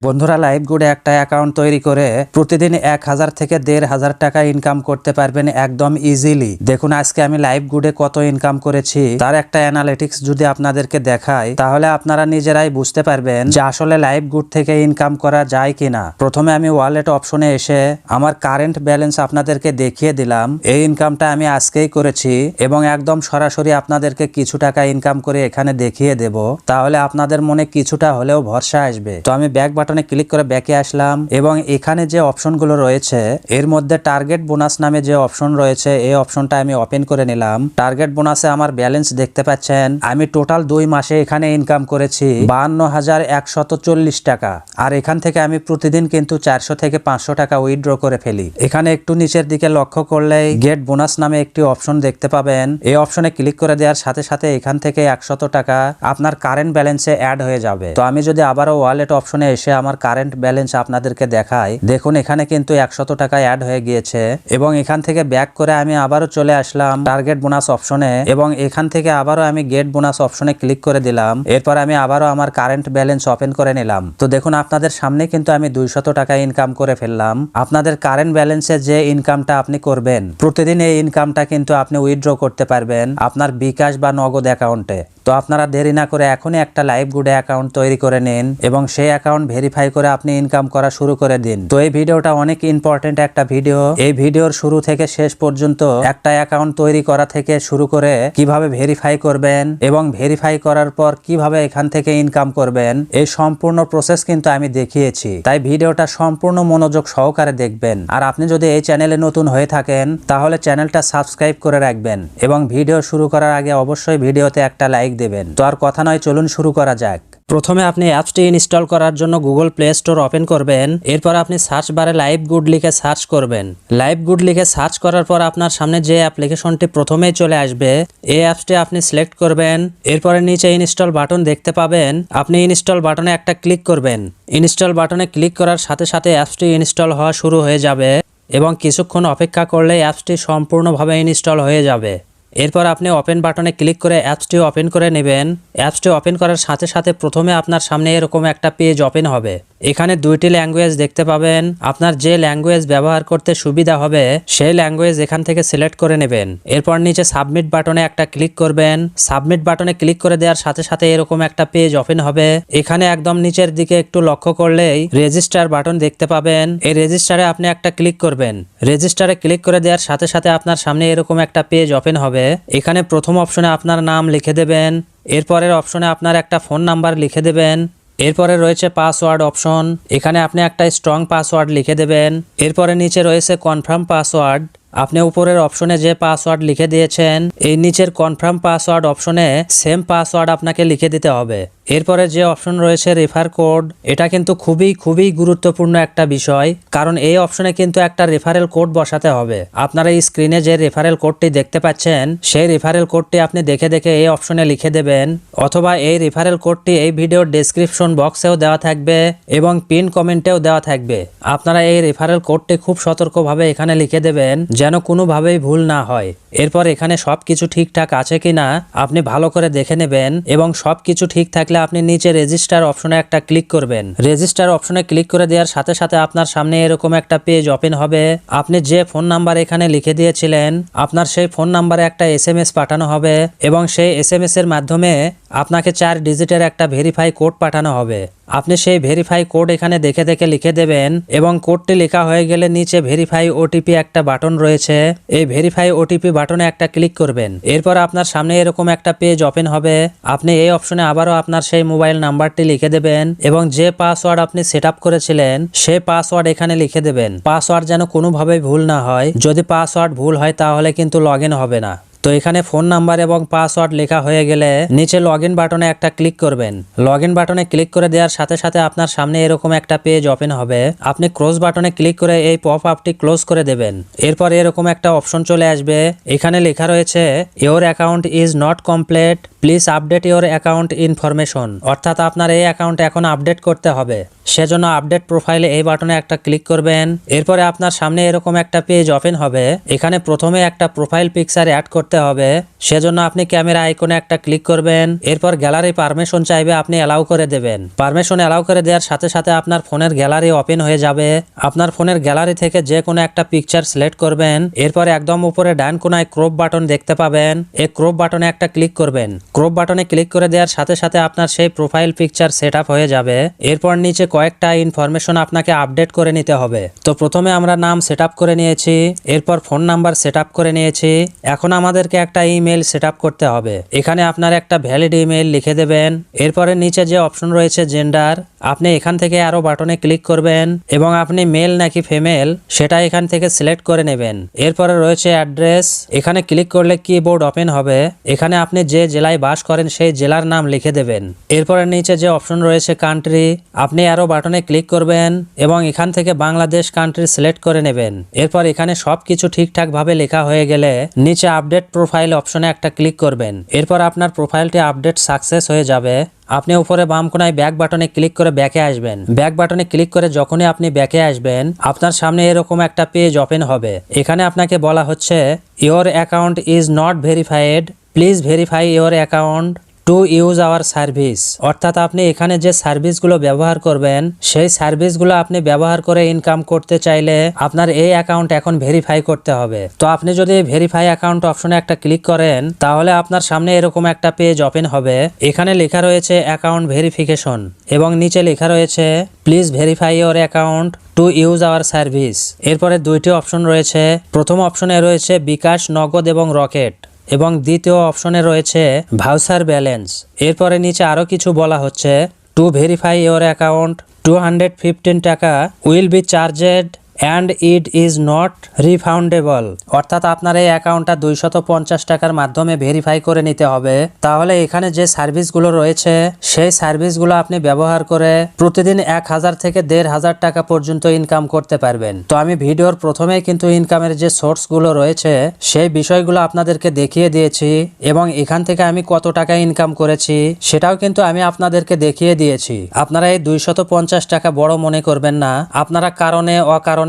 বন্ধুরা লাইভগুডে একটা অ্যাকাউন্ট তৈরি করে প্রতিদিন 1000 থেকে 1500 টাকা ইনকাম করতে পারবেন একদম ইজিলি। দেখুন আজকে আমি লাইভগুডে কত ইনকাম করেছি তার একটা অ্যানালিটিক্স যদি আপনাদেরকে দেখাই তাহলে আপনারা নিজেরাই বুঝতে পারবেন যে আসলে লাইভগুড থেকে ইনকাম করা যায় কিনা। প্রথমে আমি ওয়ালেট অপশনে এসে আমার কারেন্ট ব্যালেন্স আপনাদেরকে দেখিয়ে দিলাম। এই ইনকামটা আমি আজকেই করেছি এবং একদম সরাসরি আপনাদেরকে কিছু টাকা ইনকাম করে এখানে দেখিয়ে দেব, তাহলে আপনাদের মনে কিছুটা হলেও ভরসা আসবে। তো আমি ব্যাক বাটনে ক্লিক করে ব্যাকে আসলাম এবং এখানে যে অপশনগুলো রয়েছে এর মধ্যে টার্গেট বোনাস নামে যে অপশন রয়েছে এই অপশনটা আমি ওপেন করে নিলাম। টার্গেট বোনাসে আমার ব্যালেন্স দেখতে পাচ্ছেন আমি টোটাল 2 মাসে এখানে ইনকাম করেছি 52,140 টাকা। আর এখান থেকে আমি প্রতিদিন কিন্তু 400 থেকে 500 টাকা উইথড্র করে ফেলি। এখানে একটু নিচের দিকে লক্ষ্য করলেই গেট বোনাস নামে একটি অপশন দেখতে পাবেন। এই অপশনে ক্লিক করে দেওয়ার সাথে সাথে এখান থেকে 100 টাকা আপনার কারেন্ট ব্যালেন্সে অ্যাড হয়ে যাবে। তো আমি যদি আবারও ওয়ালেট অপশনে এসে আমার কারেন্ট ব্যালেন্স আপনাদেরকে দেখাই, দেখুন এখানে কিন্তু 100 টাকা অ্যাড হয়ে গিয়েছে। এবং এখান থেকে ব্যাক করে আমি আবারও চলে আসলাম টার্গেট বোনাস অপশনে এবং এখান থেকে আবারও আমি গেট বোনাস অপশনে ক্লিক করে দিলাম। এরপর আমি আবারও আমার কারেন্ট ব্যালেন্স ওপেন করে নিলাম। তো দেখুন আপনাদের সামনে কিন্তু আমি 200 টাকা ইনকাম করে ফেললাম। আপনাদের কারেন্ট ব্যালেন্সে যে ইনকামটা আপনি করবেন প্রতিদিন এই ইনকামটা কিন্তু আপনি উইথড্র করতে পারবেন আপনার বিকাশ বা নগদ অ্যাকাউন্টে। তো আপনারা দেরি না করে এখনই একটা লাইভগুডে অ্যাকাউন্ট তৈরি করে নিন এবং সেই অ্যাকাউন্ট ভেরিফাই করে আপনি ইনকাম করা শুরু করে দিন। তো এই ভিডিওটা অনেক ইম্পর্টেন্ট একটা ভিডিও। এই ভিডিওর শুরু থেকে শেষ পর্যন্ত একটা অ্যাকাউন্ট তৈরি করা থেকে শুরু করে কিভাবে ভেরিফাই করবেন এবং ভেরিফাই করার পর কিভাবে এখান থেকে ইনকাম করবেন এই সম্পূর্ণ প্রসেস কিন্তু আমি দেখিয়েছি। তাই ভিডিওটা সম্পূর্ণ মনোযোগ সহকারে দেখবেন। আর আপনি যদি এই চ্যানেলে নতুন হয়ে থাকেন তাহলে চ্যানেলটা সাবস্ক্রাইব করে রাখবেন এবং ভিডিও শুরু করার আগে অবশ্যই ভিডিওতে একটা লাইক দেবেন। তো আর কথা নয়, চলুন শুরু করা যাক। প্রথমে আপনি অ্যাপসটি ইনস্টল করার জন্য গুগল প্লে স্টোর ওপেন করবেন। এরপর আপনি সার্চ বারে লাইভগুড লিখে সার্চ করবেন। লাইভগুড লিখে সার্চ করার পর আপনার সামনে যে অ্যাপ্লিকেশনটি প্রথমেই চলে আসবে এই অ্যাপসটি আপনি সিলেক্ট করবেন। এরপরে নিচে ইনস্টল বাটন দেখতে পাবেন, আপনি ইনস্টল বাটনে একটা ক্লিক করবেন। ইনস্টল বাটনে ক্লিক করার সাথে সাথে অ্যাপসটি ইনস্টল হওয়া শুরু হয়ে যাবে এবং কিছুক্ষণ অপেক্ষা করলে অ্যাপসটি সম্পূর্ণভাবে ইনস্টল হয়ে যাবে। এরপর আপনি ওপেন বাটনে ক্লিক করে অ্যাপসটি ওপেন করে নেবেন। অ্যাপসটি ওপেন করার সাথে সাথে প্রথমে আপনার সামনে এরকম একটা পেজ ওপেন হবে। এখানে 2টি ল্যাঙ্গুয়েজ দেখতে পাবেন। আপনার যে ল্যাঙ্গুয়েজ ব্যবহার করতে সুবিধা হবে সেই ল্যাঙ্গুয়েজ এখান থেকে সিলেক্ট করে নেবেন। এরপর নিচে সাবমিট বাটনে একটা ক্লিক করবেন। সাবমিট বাটনে ক্লিক করে দেওয়ার সাথে সাথে এরকম একটা পেজ ওপেন হবে। এখানে একদম নিচের দিকে একটু লক্ষ্য করলেই রেজিস্টার বাটন দেখতে পাবেন। এই রেজিস্টারে আপনি একটা ক্লিক করবেন। রেজিস্টারে ক্লিক করে দেওয়ার সাথে সাথে আপনার সামনে এরকম একটা পেজ ওপেন হবে। এখানে প্রথম অপশনে আপনার নাম লিখে দেবেন। এরপরের অপশনে আপনার একটা ফোন নাম্বার লিখে দেবেন। এরপরে রয়েছে পাসওয়ার্ড অপশন, এখানে আপনি একটা স্ট্রং পাসওয়ার্ড লিখে দেবেন। এরপরে নিচে রয়েছে কনফার্ম পাসওয়ার্ড, আপনি উপরের অপশনে যে পাসওয়ার্ড লিখে দিয়েছেন এই নিচের কনফার্ম পাসওয়ার্ড অপশনে সেম পাসওয়ার্ড আপনাকে লিখে দিতে হবে। এরপরে যে অপশন রয়েছে রেফার কোড, এটা কিন্তু খুবই গুরুত্বপূর্ণ একটা বিষয়, কারণ এই অপশনে কিন্তু একটা রেফারেল কোড বসাতে হবে। আপনারা এই স্ক্রিনে যে রেফারেল কোডটি দেখতে পাচ্ছেন সেই রেফারেল কোডটি আপনি দেখে দেখে এই অপশনে লিখে দেবেন, অথবা এই রেফারেল কোডটি এই ভিডিওর ডেসক্রিপশন বক্সেও দেওয়া থাকবে এবং পিন কমেন্টেও দেওয়া থাকবে। আপনারা এই রেফারেল কোডটি খুব সতর্কভাবে এখানে লিখে দেবেন যেন কোনোভাবেই ভুল না হয়। এরপর এখানে সবকিছু ঠিকঠাক আছে কিনা আপনি ভালো করে দেখে নেবেন এবং সবকিছু ঠিক থাকলে আপনি নিচে রেজিস্টার অপশনে একটা ক্লিক করবেন। রেজিস্টার অপশনে ক্লিক করে দেওয়ার সাথে সাথে আপনার সামনে এরকম একটা পেজ ওপেন হবে। আপনি যে ফোন নাম্বার এখানে লিখে দিয়েছিলেন আপনার সেই ফোন নাম্বারে একটা SMS পাঠানো হবে এবং সেই SMS এর মাধ্যমে আপনাকে 4 ডিজিটের একটা ভেরিফাই কোড পাঠানো হবে। আপনি সেই ভেরিফাই কোড এখানে দেখে দেখে লিখে দেবেন এবং কোডটি লেখা হয়ে গেলে নিচে ভেরিফাই OTP একটা বাটন রয়েছে, এই ভেরিফাই OTP বাটনে একটা ক্লিক করবেন। এরপর আপনার সামনে এরকম একটা পেজ ওপেন হবে। আপনি এই অপশনে আবারও আপনার সেই মোবাইল নাম্বারটি লিখে দেবেন এবং যে পাসওয়ার্ড আপনি সেট আপ করেছিলেন সেই পাসওয়ার্ড এখানে লিখে দেবেন। পাসওয়ার্ড যেন কোনোভাবেই ভুল না হয়, যদি পাসওয়ার্ড ভুল হয় তাহলে কিন্তু লগ ইন হবে না। তো এখানে ফোন নাম্বার এবং পাসওয়ার্ড লেখা হয়ে গেলে নিচে লগ ইন বাটনে একটা ক্লিক করবেন। লগ ইন বাটনে ক্লিক করে দেওয়ার সাথে সাথে আপনার সামনে এরকম একটা পেজ ওপেন হবে। আপনি ক্লোজ বাটনে ক্লিক করে এই পপ আপটি ক্লোজ করে দেবেন। এরপর এরকম একটা অপশন চলে আসবে, এখানে লেখা রয়েছে your account is not complete, please update your account information, অর্থাৎ আপনার এই অ্যাকাউন্ট এখন আপডেট করতে হবে। সেজন্য আপডেট প্রোফাইলে এই বাটনে একটা ক্লিক করবেন। এরপরে আপনার সামনে এরকম একটা পেজ ওপেন হবে। এখানে প্রথমে একটা প্রোফাইল পিকচার অ্যাড করতে হবে। সেজন্য আপনি ক্যামেরা আইকনে একটা ক্লিক করবেন। এরপর গ্যালারি পারমিশন চাইবে, আপনি অ্যালাউ করে দেবেন। পারমিশন অ্যালাউ করে দেওয়ার সাথে সাথে আপনার ফোনের গ্যালারি ওপেন হয়ে যাবে। আপনার ফোনের গ্যালারি থেকে যে কোনো একটা পিকচার সিলেক্ট করবেন। এরপর একদম উপরে ডান কোনায় ক্রপ বাটন দেখতে পাবেন, এই ক্রপ বাটনে একটা ক্লিক করবেন। ক্রপ বাটনে ক্লিক করে দেওয়ার সাথে সাথে আপনার সেই প্রোফাইল পিকচার সেট আপ হয়ে যাবে। এরপর নিচে কয়েকটা ইনফরমেশন আপনাকে আপডেট করে নিতে হবে। তো প্রথমে আমরা নাম সেট আপ করে নিয়েছি, এরপর ফোন নাম্বার সেট আপ করে নিয়েছি। এখন আমাদেরকে একটা ইমেল সেট আপ করতে হবে। এখানে আপনার একটা ভ্যালিড ইমেল লিখে দেবেন। এরপরে নিচে যে অপশন রয়েছে জেন্ডার, আপনি এখান থেকে আরো বাটনে ক্লিক করবেন এবং আপনি মেল নাকি ফিমেল সেটা এখান থেকে সিলেক্ট করে নেবেন। এরপরে রয়েছে অ্যাড্রেস, এখানে ক্লিক করলে কিবোর্ড ওপেন হবে। এখানে আপনি যে জেলায় বাস করেন সেই জেলার নাম লিখে দেবেন। এরপরে নিচে যে অপশন রয়েছে কান্ট্রি, আপনি আরো বাটনে ক্লিক করবেন এবং এখান থেকে বাংলাদেশ কান্ট্রি সিলেক্ট করে নেবেন। এরপর এখানে সবকিছু ঠিকঠাক ভাবে লেখা হয়ে গেলে নিচে আপডেট প্রোফাইল অপশনে একটা ক্লিক করবেন। এরপর আপনার প্রোফাইলটি আপডেট সাকসেস হয়ে যাবে। আপনি উপরে বাম কোনায় ব্যাক বাটনে ক্লিক করে ব্যাকে আসবেন। ব্যাক বাটনে ক্লিক করে যখনই আপনি ব্যাকে আসবেন আপনার সামনে এরকম একটা পেজ ওপেন হবে। এখানে আপনাকে বলা হচ্ছে your account is not verified, please verify your account to use hour service, অর্থাৎ আপনি এখানে যে সার্ভিসগুলো ব্যবহার করবেন সেই সার্ভিসগুলো আপনি ব্যবহার করে ইনকাম করতে চাইলে আপনার এই অ্যাকাউন্ট এখন ভেরিফাই করতে হবে। তো আপনি যদি ভেরিফাই অ্যাকাউন্ট অপশনে একটা ক্লিক করেন তাহলে আপনার সামনে এরকম একটা পেজ ওপেন হবে। এখানে লেখা রয়েছে অ্যাকাউন্ট ভেরিফিকেশন এবং নিচে লেখা রয়েছে please verify your account to use hour service. এরপরে দুইটি অপশন রয়েছে। প্রথম অপশনে রয়েছে বিকাশ, নগদ এবং রকেট এবং দ্বিতীয় অপশনে রয়েছে ভাউচার ব্যালেন্স। এরপরে নিচে আরো কিছু বলা হচ্ছে টু ভেরিফাই ইওর অ্যাকাউন্ট 215 টাকা will be charged and it is not refundable, অর্থাৎ আপনার এই অ্যাকাউন্টটা 250 টাকার মাধ্যমে ভেরিফাই করে নিতে হবে। তাহলে এখানে যে সার্ভিসগুলো রয়েছে সেই সার্ভিসগুলো আপনি ব্যবহার করে প্রতিদিন 1000 থেকে 1500 টাকা পর্যন্ত ইনকাম করতে পারবেন। তো আমি ভিডিওর প্রথমেই কিন্তু ইনকামের যে সোর্সগুলো রয়েছে সেই বিষয়গুলো আপনাদেরকে দেখিয়ে দিয়েছি এবং এখান থেকে আমি কত টাকা ইনকাম করেছি সেটাও কিন্তু আমি আপনাদেরকে দেখিয়ে দিয়েছি। আপনারা এই 250 টাকা বড় মনে করবেন না। আপনারা কারণে অকারণে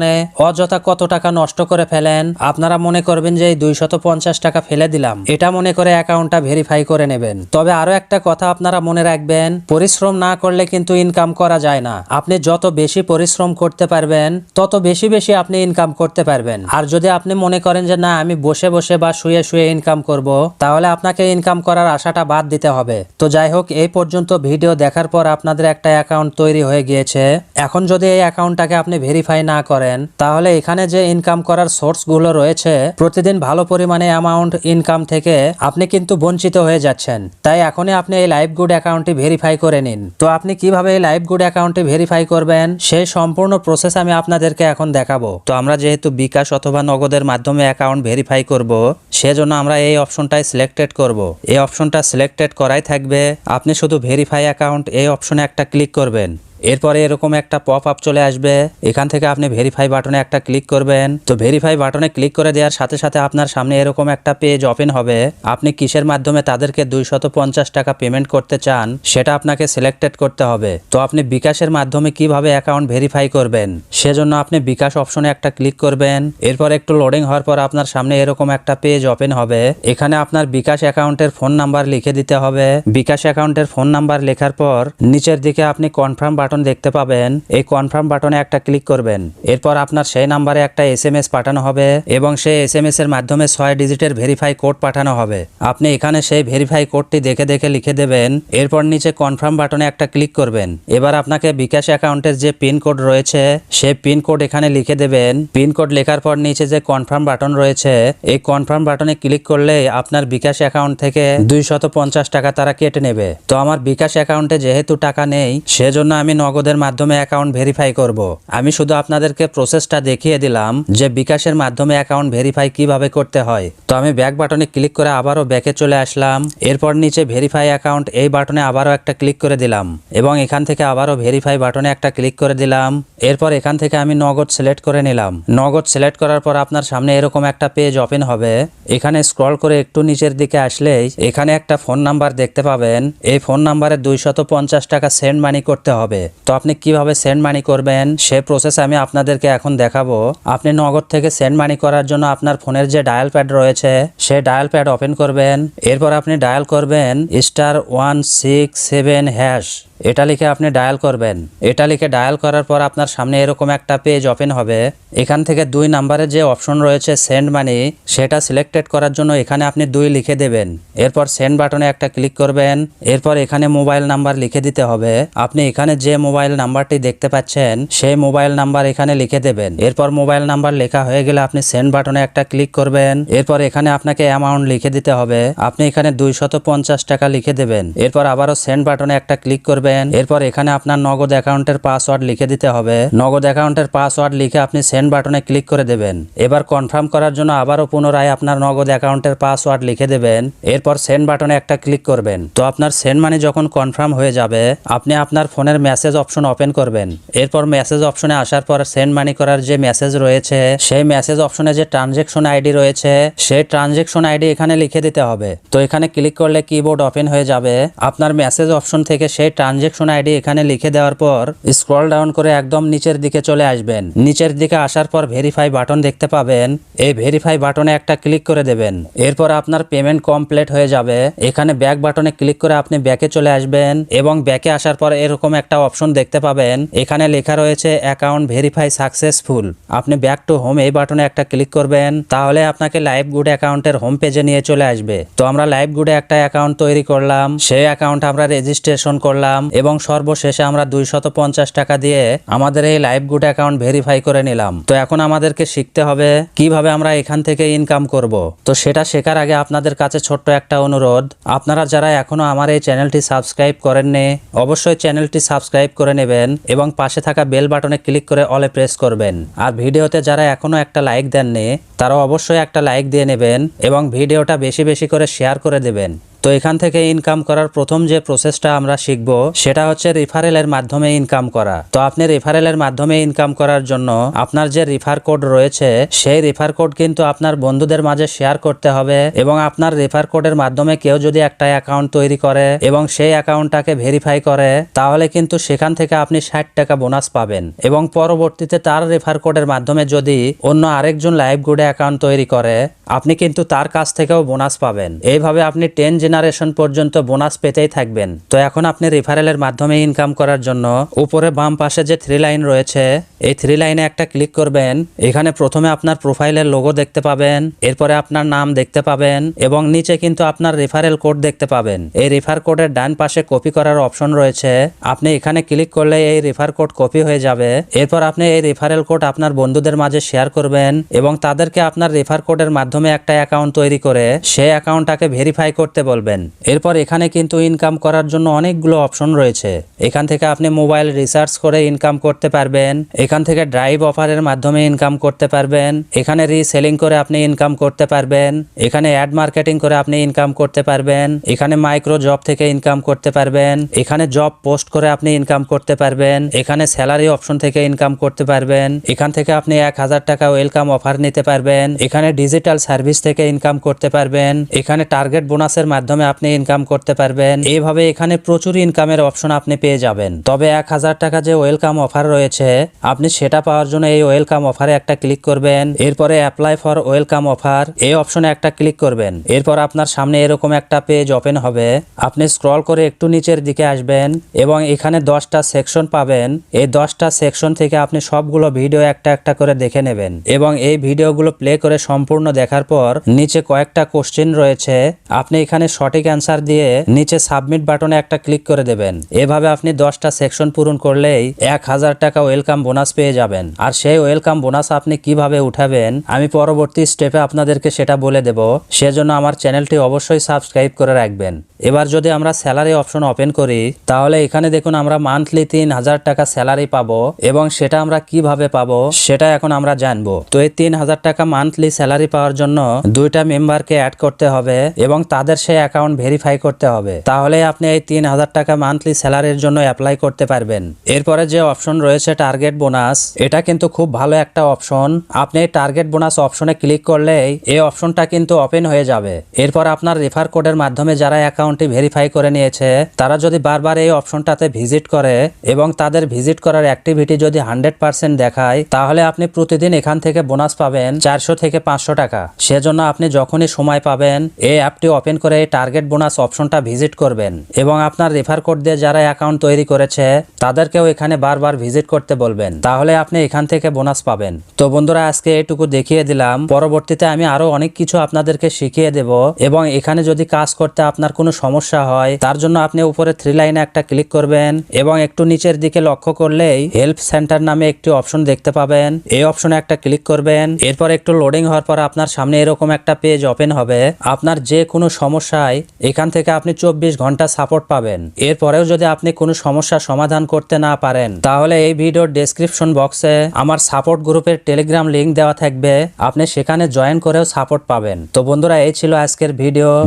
অযথা কত টাকা নষ্ট করে ফেলেন, আপনারা মনে করবেন যে এই 250 টাকা ফেলে দিলাম, এটা মনে করে অ্যাকাউন্টটা ভেরিফাই করে নেবেন। তবে আরো একটা কথা আপনারা মনে রাখবেন, পরিশ্রম না করলে কিন্তু ইনকাম করা যায় না। আপনি যত বেশি পরিশ্রম করতে পারবেন তত বেশি বেশি আপনি ইনকাম করতে পারবেন। আর যদি আপনি মনে করেন যে না আমি বসে বসে বা শুয়ে শুয়ে ইনকাম করব, তাহলে আপনাকে ইনকাম করার আশাটা বাদ দিতে হবে। তো যাই হোক, এই পর্যন্ত ভিডিও দেখার পর আপনাদের একটা অ্যাকাউন্ট তৈরি হয়ে গিয়েছে। এখন যদি এই অ্যাকাউন্টটাকে আপনি ভেরিফাই না করেন তাহলে এখানে যে ইনকাম করার সোর্স গুলো রয়েছে প্রতিদিন ভালো পরিমাণে অ্যামাউন্ট ইনকাম থেকে আপনি কিন্তু বঞ্চিত হয়ে যাচ্ছেন। তাই এখনই আপনি এই লাইভ গুড অ্যাকাউন্টটি ভেরিফাই করে নিন। তো আপনি কিভাবে এই লাইভ গুড অ্যাকাউন্টটি ভেরিফাই করবেন সেই সম্পূর্ণ প্রসেস আমি আপনাদেরকে এখন দেখাবো। তো আমরা যেহেতু বিকাশ অথবা নগদের মাধ্যমে অ্যাকাউন্ট ভেরিফাই করব, সেজন্য আমরা এই অপশনটাই সিলেক্টেড করব। এই অপশনটা সিলেক্টেড করাই থাকবে। আপনি শুধু ভেরিফাই অ্যাকাউন্ট এই অপশনে একটা ক্লিক করবেন। এরপরে এরকম একটা পপ আপ চলে আসবে। এখান থেকে আপনি ভেরিফাই বাটনে একটা ক্লিক করবেন। তো ভেরিফাই বাটনে ক্লিক করে দেওয়ার সাথে সাথে আপনার সামনে এরকম একটা পেজ ওপেন হবে। আপনি কিসের মাধ্যমে তাদেরকে 250 টাকা পেমেন্ট করতে চান সেটা আপনাকে সিলেক্টেড করতে হবে। তো আপনি বিকাশের মাধ্যমে কিভাবে অ্যাকাউন্ট ভেরিফাই করবেন সেজন্য আপনি বিকাশ অপশনে একটা ক্লিক করবেন। এরপর একটু লোডিং হওয়ার পর আপনার সামনে এরকম একটা পেজ ওপেন হবে। এখানে আপনার বিকাশ অ্যাকাউন্টের ফোন নাম্বার লিখে দিতে হবে। বিকাশ অ্যাকাউন্টের ফোন নাম্বার লেখার পর নিচের দিকে আপনি কনফার্ম বাটন দেখতে পাবেন। এই কনফার্ম বাটনে একটা ক্লিক করবেন। এরপর আপনার সেই নাম্বারে একটা SMS পাঠানো হবে এবং সেই SMS এর মাধ্যমে 6 ডিজিটের ভেরিফাই কোড পাঠানো হবে। আপনি এখানে সেই ভেরিফাই কোডটি দেখে দেখে লিখে দেবেন। এরপর নিচে কনফার্ম বাটনে একটা ক্লিক করবেন। এবার আপনাকে বিকাশ অ্যাকাউন্টের যে পিন কোড রয়েছে সেই পিন কোড এখানে লিখে দেবেন। পিন কোড লেখার পর নিচে যে কনফার্ম বাটন রয়েছে এই কনফার্ম বাটনে ক্লিক করলে আপনার বিকাশ অ্যাকাউন্ট থেকে 250 টাকা তারা কেটে নেবে। তো আমার বিকাশ অ্যাকাউন্টে যেহেতু টাকা নেই সেজন্য আমি নগদের মাধ্যমে অ্যাকাউন্ট ভেরিফাই করব। আমি শুধু আপনাদেরকে প্রসেসটা দেখিয়ে দিলাম যে বিকাশের মাধ্যমে অ্যাকাউন্ট ভেরিফাই কিভাবে করতে হয়। তো আমি ব্যাক বাটনে ক্লিক করে আবারও ব্যাকে চলে আসলাম। এরপর নিচে ভেরিফাই অ্যাকাউন্ট এই বাটনে আবারও একটা ক্লিক করে দিলাম এবং এখান থেকে আবারও ভেরিফাই বাটনে একটা ক্লিক করে দিলাম। এরপর এখান থেকে আমি নগদ সিলেক্ট করে নিলাম। নগদ সিলেক্ট করার পর আপনার সামনে এরকম একটা পেজ ওপেন হবে। এখানে স্ক্রল করে একটু নিচের দিকে আসলেই এখানে একটা ফোন নাম্বার দেখতে পাবেন। এই ফোন নাম্বারে 250 টাকা সেন্ড মানি করতে হবে। তো আপনি কিভাবে সেন্ড মানি করবেন সে প্রসেস আমি আপনাদেরকে এখন দেখাবো। আপনি নগদ থেকে সেন্ড মানি করার জন্য আপনার ফোনের যে ডায়াল প্যাড রয়েছে সেই ডায়াল প্যাড ওপেন করবেন। এরপর আপনি ডায়াল করবেন *167#। এটা লিখে আপনি ডায়াল করবেন। এটা লিখে ডায়াল করার পর আপনার সামনে এরকম একটা পেজ ওপেন হবে। এখান থেকে 2 নাম্বারে যে অপশন রয়েছে সেন্ড মানি সেটা সিলেক্টেড করার জন্য এখানে আপনি 2 লিখে দেবেন। এরপর সেন্ড বাটনে একটা ক্লিক করবেন। এরপর এখানে মোবাইল নাম্বার লিখে দিতে হবে। আপনি এখানে যে মোবাইল নাম্বারটি দেখতে পাচ্ছেন সেই মোবাইল নাম্বার এখানে লিখে দেবেন। এরপর মোবাইল নাম্বার লেখা হয়ে গেলে আপনি সেন্ড বাটনে একটা ক্লিক করবেন। এরপর এখানে আপনাকে অ্যামাউন্ট লিখে দিতে হবে। আপনি এখানে 250 টাকা লিখে দেবেন। এরপর আবারও সেন্ড বাটনে একটা ক্লিক করবেন। এরপর এখানে আপনার নগদ অ্যাকাউন্টের পাসওয়ার্ড লিখে দিতে হবে। নগদ অ্যাকাউন্টের পাসওয়ার্ড লিখে আপনি সেন্ড বাটনে ক্লিক করে দেবেন। এবার কনফার্ম করার জন্য আবারও পুনরায় আপনার নগদ অ্যাকাউন্টের পাসওয়ার্ড লিখে দেবেন। এরপর সেন্ড বাটনে একটা ক্লিক করবেন। তো আপনার সেন্ড মানি যখন কনফার্ম হয়ে যাবে আপনি আপনার ফোনের মেসেজ অপশন ওপেন করবেন। এরপর মেসেজ অপশনে আসার পর সেন্ড মানি করার যে মেসেজ রয়েছে সেই মেসেজ অপশনে যে ট্রানজেকশন আইডি রয়েছে সেই ট্রানজেকশন আইডি এখানে লিখে দিতে হবে। তো এখানে ক্লিক করলে কিবোর্ড ওপেন হয়ে যাবে। আপনার মেসেজ অপশন থেকে সেই ট্রানজেকশন আইডি এখানে লিখে দেওয়ার পর স্ক্রল ডাউন করে একদম নিচের দিকে চলে আসবেন। নিচের দিকে আসার পর ভেরিফাই বাটন দেখতে পাবেন। এই ভেরিফাই বাটনে একটা ক্লিক করে দেবেন। এরপর আপনার পেমেন্ট কমপ্লিট হয়ে যাবে। এখানে ব্যাক বাটনে ক্লিক করে আপনি ব্যাকে চলে আসবেন এবং ব্যাকে আসার পর এরকম একটা অপশন দেখতে পাবেন। এখানে লেখা রয়েছে অ্যাকাউন্ট ভেরিফাই সাকসেসফুল। আপনি ব্যাক টু হোম এই বাটনে একটা ক্লিক করবেন। তাহলে আপনাকে লাইভ গুড অ্যাকাউন্টের হোম পেজে নিয়ে চলে আসবে। তো আমরা লাইভ গুডে একটা অ্যাকাউন্ট তৈরি করলাম। সেই অ্যাকাউন্ট আমরা রেজিস্ট্রেশন করলাম এবং সর্বশেষে আমরা 250 টাকা দিয়ে আমাদের এই লাইভ গুড অ্যাকাউন্ট ভেরিফাই করে নিলাম। তো এখন আমাদেরকে শিখতে হবে কিভাবে আমরা এখান থেকে ইনকাম করব। তো সেটা শেখার আগে আপনাদের কাছে ছোট্ট একটা অনুরোধ, আপনারা যারা এখনো আমার এই চ্যানেলটি সাবস্ক্রাইব করেননি অবশ্যই চ্যানেলটি সাবস্ক্রাইব করে নেবেন এবং পাশে থাকা বেল বাটনে ক্লিক করে অলে প্রেস করবেন। আর ভিডিওতে যারা এখনো একটা লাইক দেননি তারা অবশ্যই একটা লাইক দিয়ে নেবেন এবং ভিডিওটা বেশি বেশি করে শেয়ার করে দেবেন। তো এখান থেকে ইনকাম করার প্রথম যে প্রসেসটা আমরা শিখব সেটা হচ্ছে রেফারেলের মাধ্যমে ইনকাম করা। তো আপনি রেফারেলের মাধ্যমে ইনকাম করার জন্য আপনার যে রেফার কোড রয়েছে সেই রেফার কোড কিন্তু আপনার বন্ধুদের মাঝে শেয়ার করতে হবে এবং আপনার রেফার কোডের মাধ্যমে কেউ যদি একটা অ্যাকাউন্ট তৈরি করে এবং সেই অ্যাকাউন্টটাকে ভেরিফাই করে তাহলে কিন্তু সেখান থেকে আপনি 60 টাকা বোনাস পাবেন এবং পরবর্তীতে তার রেফার কোডের মাধ্যমে যদি অন্য আরেকজন লাইভ গুডে অ্যাকাউন্ট তৈরি করে আপনি কিন্তু তার কাছ থেকেও বোনাস পাবেন। এইভাবে আপনি 10 জেনারেশন পর্যন্ত বোনাস পেতেই থাকবেন। তো এখন আপনি রেফারেলের মাধ্যমে ইনকাম করার জন্য উপরে বাম পাশে যে 3 লাইন রয়েছে এই 3 লাইনে একটা ক্লিক করবেন। এখানে প্রথমে আপনার প্রোফাইলের লোগো দেখতে পাবেন, এরপরে আপনার নাম দেখতে পাবেন এবং নিচে কিন্তু আপনার রেফারেল কোড দেখতে পাবেন। এই রেফার কোডের ডান পাশে কপি করার অপশন রয়েছে। আপনি এখানে ক্লিক করলে এই রেফার কোড কপি হয়ে যাবে। এরপর আপনি এই রেফারেল কোড আপনার বন্ধুদের মাঝে শেয়ার করবেন এবং তাদেরকে আপনার রেফার কোডের মাধ্যমে একটা অ্যাকাউন্ট তৈরি করে সেই অ্যাকাউন্টটাকে ভেরিফাই করতে বলবেন। এরপর এখানে কিন্তু ইনকাম করার জন্য অনেকগুলো অপশন রয়েছে। এখান থেকে আপনি মোবাইল রিসার্চ করে ইনকাম করতে পারবেন, এখান থেকে ড্রাইভ অফারের মাধ্যমে ইনকাম করতে পারবেন, এখানে রিসেলিং করে আপনি ইনকাম করতে পারবেন, এখানে অ্যাড মার্কেটিং করে আপনি ইনকাম করতে পারবেন, এখানে মাইক্রো জব থেকে ইনকাম করতে পারবেন, এখানে জব পোস্ট করে আপনি ইনকাম করতে পারবেন, এখানে স্যালারি অপশন থেকে ইনকাম করতে পারবেন, এখান থেকে আপনি 1000 টাকা ওয়েলকাম অফার নিতে পারবেন, এখানে ডিজিটাল সার্ভিস থেকে ইনকাম করতে পারবেন, এখানে টার্গেট বোনাসের মাধ্যমে আপনি ইনকাম করতে পারবেন। এইভাবে এখানে প্রচুর ইনকামের অপশন আপনি পেয়ে যাবেন। তবে 1000 টাকা যে ওয়েলকাম অফার রয়েছে আপনি সেটা পাওয়ার জন্য এই ওয়েলকাম অফারে একটা ক্লিক করবেন। এরপরে অ্যাপ্লাই ফর ওয়েলকাম অফার এই অপশনে একটা ক্লিক করবেন। এরপর আপনার সামনে এরকম একটা পেজ ওপেন হবে। আপনি স্ক্রল করে একটু নিচের দিকে আসবেন এবং এখানে 10টা সেকশন পাবেন। এই 10টা সেকশন থেকে আপনি সবগুলো ভিডিও একটা একটা করে দেখে নেবেন এবং এই ভিডিওগুলো প্লে করে সম্পূর্ণ দেখার পর নিচে কয়েকটা কোশ্চেন রয়েছে। আপনি এখানে সঠিক অ্যান্সার দিয়ে নিচে সাবমিট বাটনে একটা ক্লিক করে দেবেন। এভাবে আপনি 10টা সেকশন পূরণ করলেই 1000 টাকা ওয়েলকাম বোনাস পেয়ে যাবেন। আর সেই ওয়েলকাম বোনাস আপনি কিভাবে উঠাবেন আমি পরবর্তী স্টেপে আপনাদেরকে সেটা বলে দেব। সেজন্য আমার চ্যানেলটি অবশ্যই সাবস্ক্রাইব করে রাখবেন। এবার যদি আমরা স্যালারি অপশন ওপেন করি তাহলে এখানে দেখুন আমরা মান্থলি 3000 টাকা স্যালারি পাবো এবং সেটা আমরা কিভাবে পাবো সেটা এখন আমরা জানবো। তো এই 3000 টাকা মান্থলি স্যালারি পাওয়ার জন্য 2টা মেম্বারকে অ্যাড করতে হবে এবং তাদের সেই অ্যাকাউন্ট ভেরিফাই করতে হবে। তাহলে আপনি এই 3000 টাকা মান্থলি স্যালারির জন্য অ্যাপ্লাই করতে পারবেন। এরপরে যে অপশন রয়েছে টার্গেট বোনাস, এটা কিন্তু খুব ভালো একটা অপশন। আপনি এই টার্গেট বোনাস অপশনে ক্লিক করলেই এই অপশনটা কিন্তু ওপেন হয়ে যাবে। এরপর আপনার রেফার কোডের মাধ্যমে যারা অ্যাকাউন্টটি ভেরিফাই করে নিয়েছে তারা যদি বারবার এই অপশনটাতে ভিজিট করে এবং তাদের ভিজিট করার অ্যাক্টিভিটি যদি 100% দেখায় তাহলে আপনি প্রতিদিন এখান থেকে বোনাস পাবেন 400 থেকে 500 টাকা। সেজন্য আপনি যখনই সময় পাবেন এই অ্যাপটি ওপেন করে এই টার্গেট বোনাস অপশনটা ভিজিট করবেন এবং আপনার রেফার কোড দিয়ে যারা অ্যাকাউন্ট তৈরি করেছে তাদেরকেও এখানে বারবার ভিজিট করতে বলবেন। তাহলে আপনি এখান থেকে বোনাস পাবেন। তো বন্ধুরা আজকে এইটুকু দেখিয়ে দিলাম। পরবর্তীতে আমি আরো অনেক কিছু আপনাদেরকে শিখিয়ে দেব এবং এখানে যদি কাজ করতে আপনার কোনো সমস্যা হয় তার জন্য আপনি উপরে 3 লাইনে একটা ক্লিক করবেন এবং একটু নিচের দিকে লক্ষ্য করলেই হেল্প সেন্টার নামে একটি অপশন দেখতে পাবেন। এই অপশনে একটা ক্লিক করবেন। এরপর একটু লোডিং হওয়ার পর আপনার সামনে এরকম একটা পেজ ওপেন হবে। আপনার যে কোনো সমস্যায় এখান থেকে আপনি 24 ঘন্টা সাপোর্ট পাবেন। এরপরেও যদি আপনি কোনো সমস্যা সমাধান করতে না পারেন তাহলে এই ভিডিওর ডেসক্রিপশন বক্সে আমার সাপোর্ট গ্রুপের টেলিগ্রাম লিংক দেওয়া থাকবে, আপনি সেখানে জয়েন করেও সাপোর্ট পাবেন। তো বন্ধুরা এই ছিল আজকের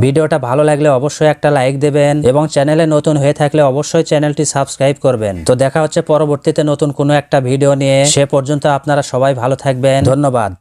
ভিডিওটা ভালো লাগলে অবশ্যই একটা লাইক দেবেন এবং চ্যানেলে নতুন হয়ে থাকলে অবশ্যই চ্যানেলটি সাবস্ক্রাইব করবেন। তো দেখা হচ্ছে পরবর্তীতে নতুন কোনো একটা ভিডিও নিয়ে। সে পর্যন্ত আপনারা সবাই ভালো থাকবেন। ধন্যবাদ।